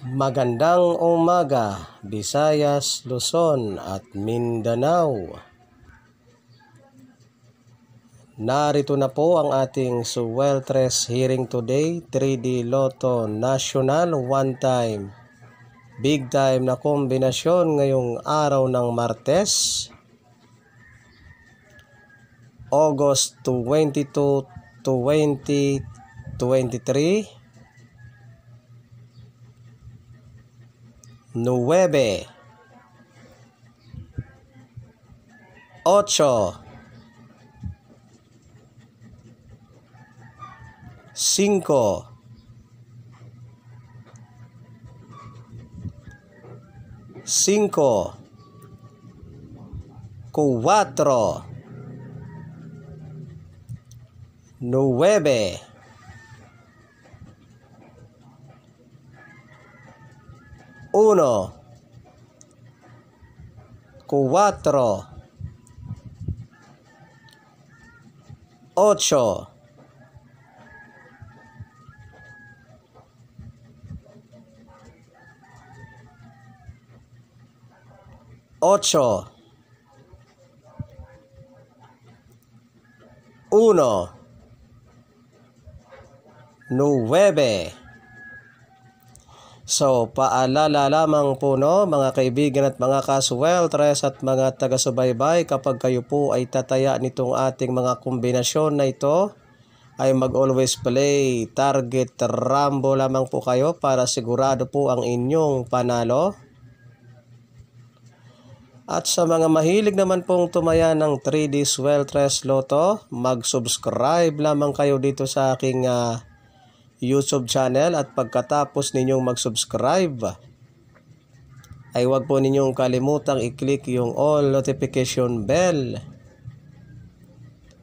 Magandang umaga, Visayas, Luzon at Mindanao. Narito na po ang ating Suweltres hearing today, 3D Lotto National One Time, Big Time na kombinasyon ngayong araw ng Martes, August 22, 2023. 9, 8, 5, 4, 9, 1, 4, 8, 1, 9. So, paalala lamang po mga kaibigan at mga ka-Suweltres at mga taga-subaybay, kapag kayo po ay tataya nitong ating mga kombinasyon na ito, ay mag-always play target Rambo lamang po kayo para sigurado po ang inyong panalo. At sa mga mahilig naman pong tumaya ng 3D Suweltres Lotto, mag-subscribe lamang kayo dito sa aking YouTube channel, at pagkatapos ninyong mag-subscribe ay huwag po ninyong kalimutang i-click yung all notification bell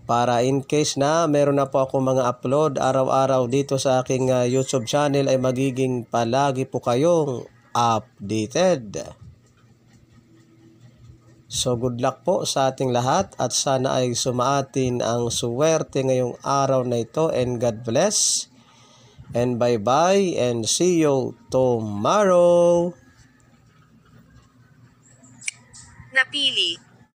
para in case na meron na po ako mga upload araw-araw dito sa aking YouTube channel ay magiging palagi po kayong updated. So good luck po sa ating lahat at sana ay sumaatin ang suwerte ngayong araw na ito, and God bless. And bye-bye and see you tomorrow. Napili.